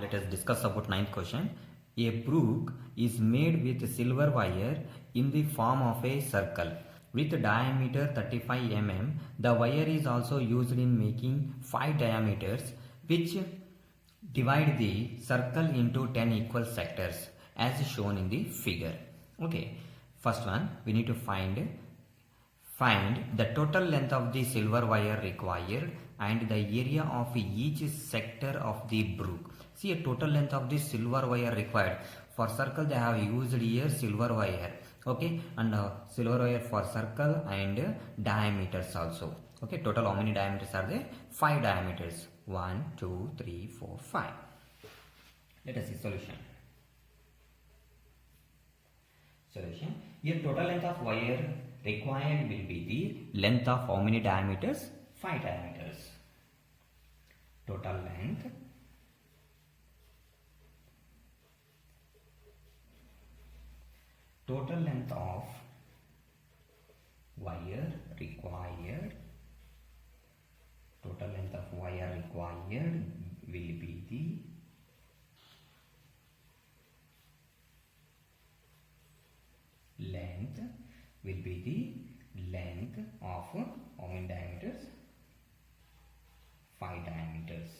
let us discuss about ninth question. A brook is made with silver wire in the form of a circle with diameter 35 mm. The wire is also used in making 5 diameters which divide the circle into 10 equal sectors as shown in the figure. Okay, first one we need to find the total length of the silver wire required and the area of each sector of the brook. See, a total length of the silver wire required. For circle they have used here silver wire. Okay, and silver wire for circle and diameters also. Okay, total how many diameters are there? 5 diameters. 1, 2, 3, 4, 5. Let us see solution. Solution. Here total length of wire required will be the length of how many diameters? 5 diameters. Total length of wire required, total length of wire required will be the length of how many diameters? 5 diameters.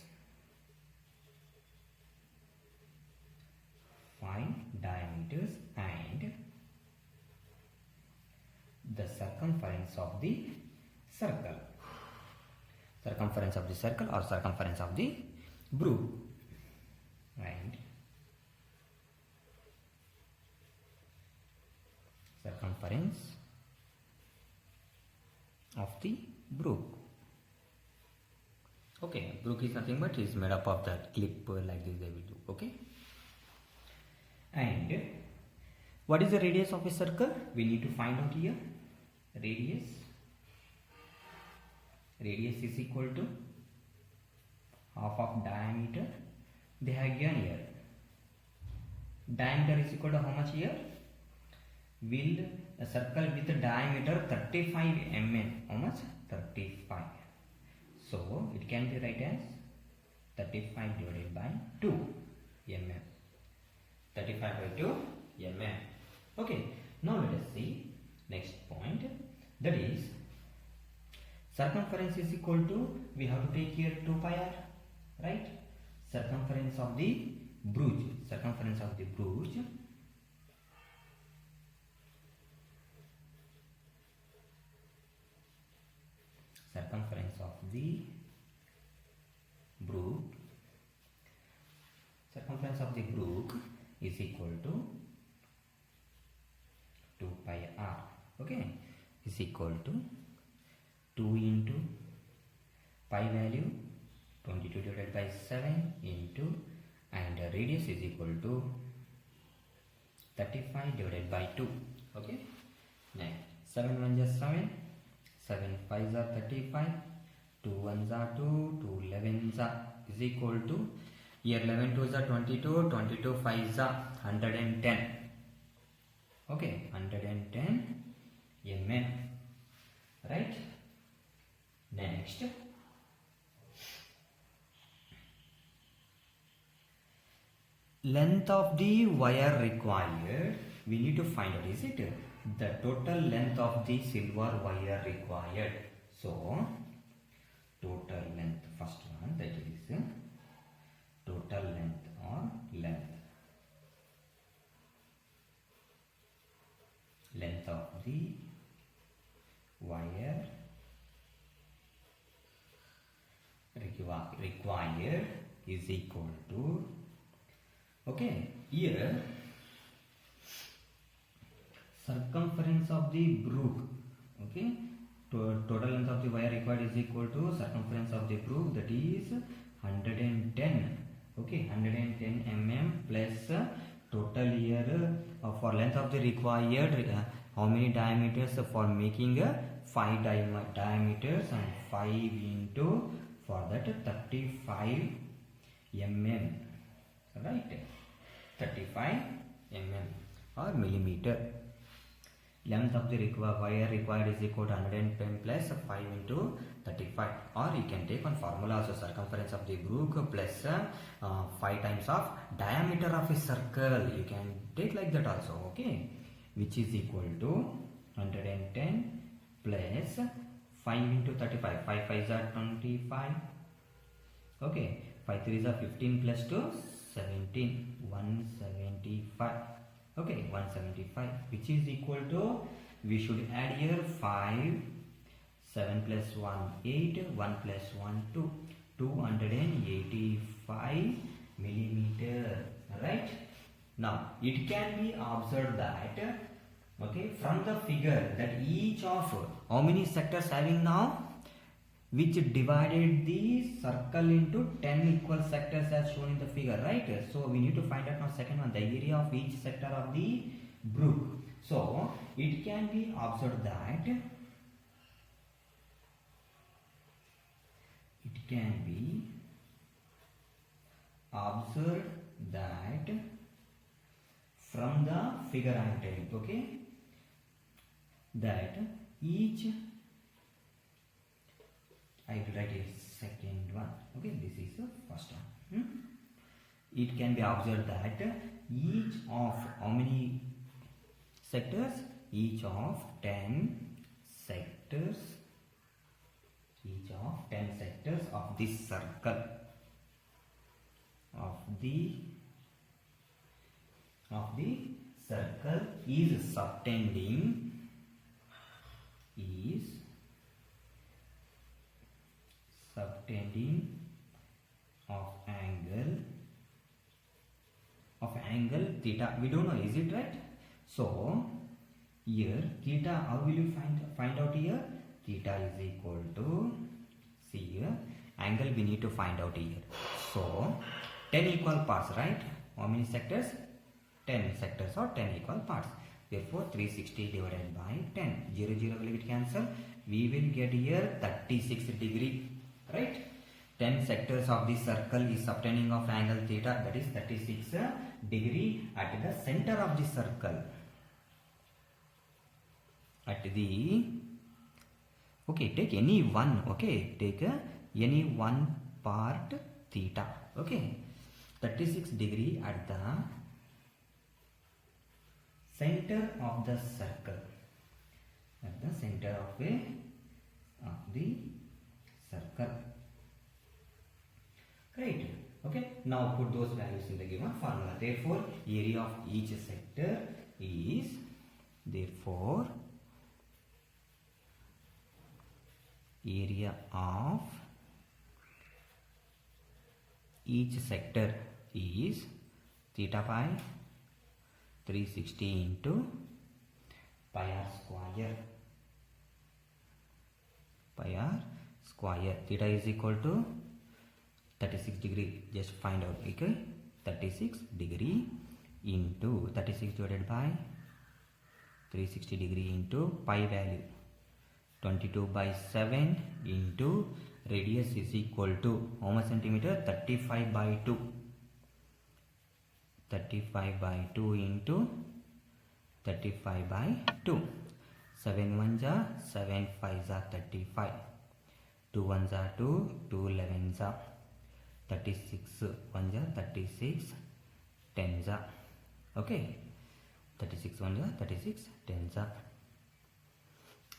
5 diameters and the circumference of the circle. Circumference of the circle or circumference of the brook. And circumference of the brook. Okay, brook is nothing but is made up of that clip like this they will do. Okay, and what is the radius of a circle? We need to find out here. Radius is equal to half of diameter. They have given here. Diameter is equal to how much here? Will a circle with a diameter 35 mm. How much? 35. So it can be written as 35 divided by 2 mm. 35 by 2 mm. Okay. Now let us see next point. That is circumference is equal to, we have to take here 2 pi r, right? Circumference of the brook. Circumference of the brook. Circumference of the brook. Circumference of the brook is equal to 2 pi r. Okay, is equal to 2 into pi value 22 divided by 7 into, and radius is equal to 35 divided by 2. Okay, next 7 1 is 7, 7 5 are 35, 2 1 are 2, 2 11 are is equal to, here 11 2 are 22, 22 5 are 110. Okay, 110 mm, right? Next, length of the wire required, we need to find out, is it the total length of the silver wire required? So total length, first one, that is total length or length of the wire required is equal to, okay, here circumference of the brook. Okay, total length of the wire required is equal to circumference of the brook, that is 110. Okay, 110 mm plus total here for length of the required how many diameters for making 5 diameters, and 5 into for that 35 mm, right? 35 mm or millimeter. length of the wire required is equal to 110 plus 5 into 35, or you can take one formula also, circumference of the brook plus 5 times of diameter of a circle. You can take like that also, okay, which is equal to 110 plus 5 into 35. 5 5s are 25, okay, 5 3s are 15 plus 2 17, 175, okay, 175, which is equal to, we should add here 5, 7 plus 1 8, 1 plus 1 2, 285 millimeter, right? Now it can be observed that, okay, from the figure, that each of how many sectors having now, which divided the circle into 10 equal sectors as shown in the figure, right? So we need to find out now second one, the area of each sector of the brook. So it can be observed that, from the figure I am telling, okay, that each, I will write a second one, okay, this is the first one. It can be observed that each of how many sectors? Each of 10 sectors, each of 10 sectors of this circle, of the circle is subtending, of angle theta. We don't know, is it right? So here theta, how will you find out here? Theta is equal to, see here, angle we need to find out here. So 10 equal parts, right? How many sectors? 10 sectors or 10 equal parts. Therefore 360 divided by 10, 0 0 will get cancel. We will get here 36 degree, right? 10 sectors of this circle is subtending of angle theta, that is 36 degree at the center of the circle. At the, okay, take any one, okay, take any one part theta, okay, 36 degree at the center of the circle, at the center of the circle. Great. Okay. Now put those values in the given formula. Therefore, area of each sector is, therefore, area of each sector is theta by 360 into pi r square. Pi r square. Theta is equal to 36 degree. Just find out. Okay, 36 degree into 36 divided by 360 degree into pi value 22 by 7 into radius is equal to how much centimeter? 35 by 2. 35 by 2 into 35 by 2. 7 1s are 7 5s are 35. 2 1s are 2, 2 11s are 36 1s are 36, 10s are, okay, 36 1s are 36, 10s are.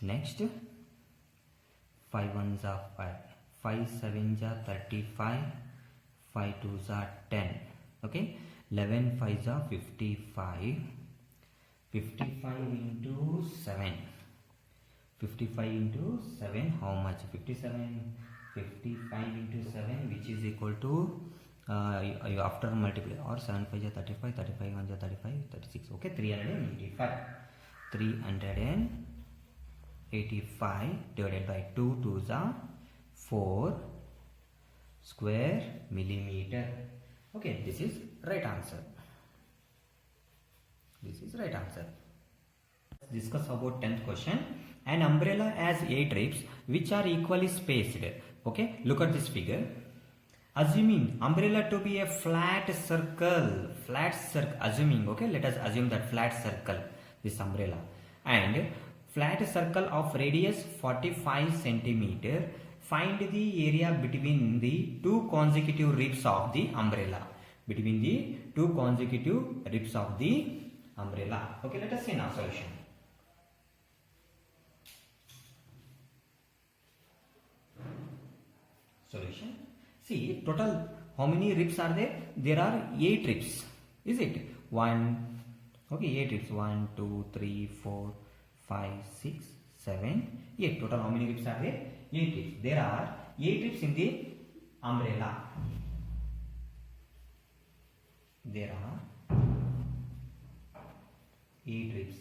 Next, 5 1s are 5, 5 7s are 35, 5 2s are 10, okay, 11 5s are 55, 55 into 7, 55 into 7, how much? 55 into 7, which is equal to, you after multiply, or 7 5 is 35, 35 1 is 35, 36, okay, 385, 385 divided by 2 2s are 4 square millimeter. Okay, this is right answer. This is right answer. Let's discuss about 10th question. An umbrella has 8 ribs which are equally spaced. Okay, look at this figure. Assuming umbrella to be a flat circle, assuming, okay, let us assume that flat circle, this umbrella. and flat circle of radius 45 centimeter. Find the area between the two consecutive ribs of the umbrella. Between the two consecutive ribs of the umbrella. Okay, let us see now solution. Solution. See, total how many ribs are there? There are 8 ribs. Is it? 1. Okay, 8 ribs. 1, 2, 3, 4, 5, 6, 7, 8. Total how many ribs are there? 8 ribs. There are 8 ribs in the umbrella. There are 8 ribs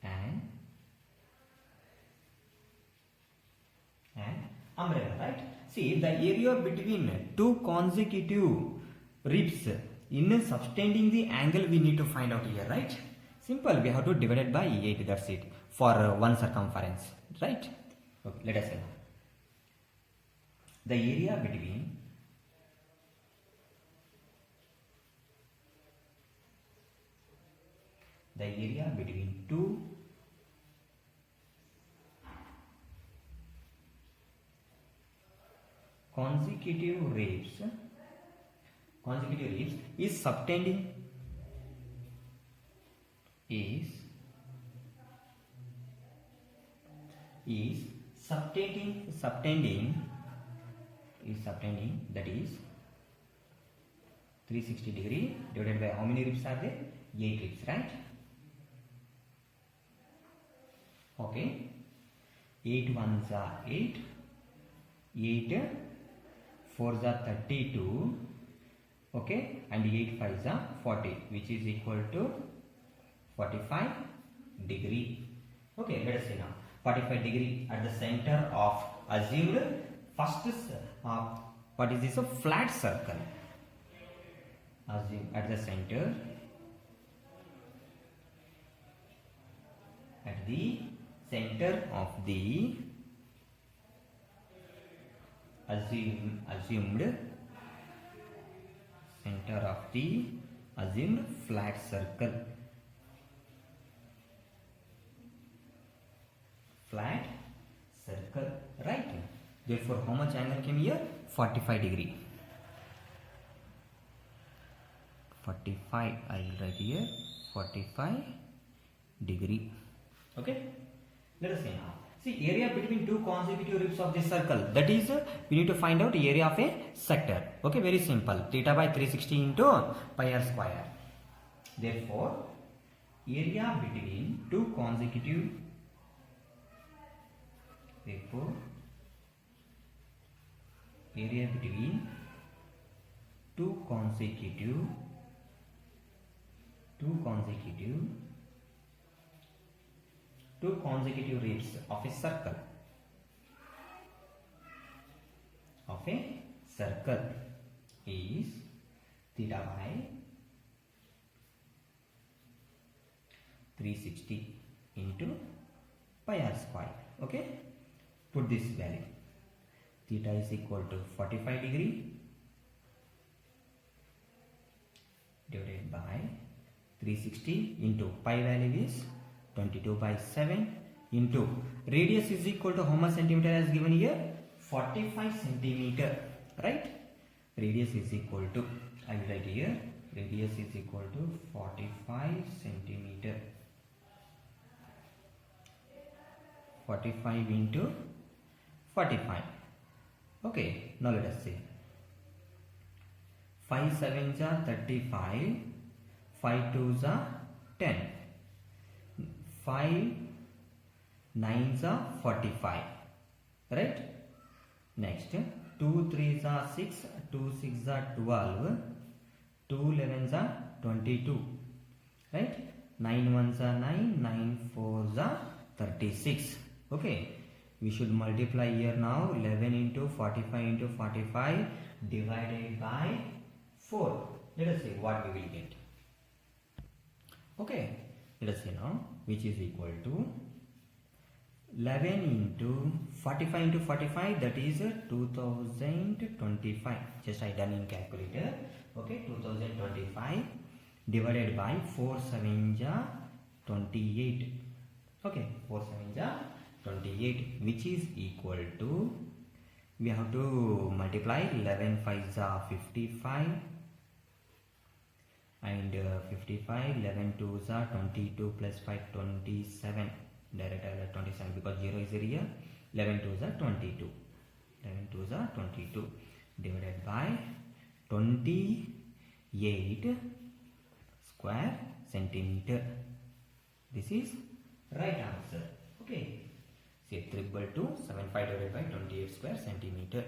and umbrella, right? See, the area between two consecutive ribs in subtending the angle we need to find out here, right? Simple, we have to divide it by 8, that's it, for one circumference, right? Okay, let us see. The area between two consecutive ribs is subtending that is 360 degree divided by how many ribs are there? 8 ribs, right? Okay, 8 ones are 8, 8 4s are 32, okay, and 8 5s are 40, which is equal to 45 degree. Okay, let us see now. 45 degree at the center of assumed first what is this? A flat circle. Assume at the center, at the center of the assumed center of the assumed flat circle. Flat circle, right? Therefore, how much angle came here? 45 degree. 45, I will write here 45 degree. Okay, let us see now. See, area between two consecutive ribs of this circle, that is we need to find out area of a sector. Okay, very simple, theta by 360 into pi r square. Therefore, area between two consecutive two consecutive ribs of a circle is theta by 360 into pi r square. Okay, put this value. Theta is equal to 45 degree divided by 360 into pi value is 22 by 7 into radius is equal to how much centimeter as given here? 45 centimeter, right? Radius is equal to, I will write here, radius is equal to 45 centimeter. 45 into 45. Okay, now let us see. 5 7s are 35, 5 2s are 10, 5 9s are 45, right? Next, 2 3s are 6, 2 6s are 12, 2 11s are 22, right? 9 1s are 9, 9 4s are 36. Okay, we should multiply here now. 11 into 45 into 45 divided by 4. Let us see what we will get. Okay, let us see now, which is equal to 11 into 45 into 45, that is 2025. Just I done in calculator. Okay, 2025 divided by 4 7 ja 28. Okay, 4 7 are 28, which is equal to, we have to multiply 11 5 are 55 and 55, 11 2s are 22 plus 5 27. Direct I will 27 because 0 is here. 11 2s are 22. 11 2s are 22 divided by 28 square centimeter. This is right answer. Okay. Say 322 75 divided by 28 square centimeter.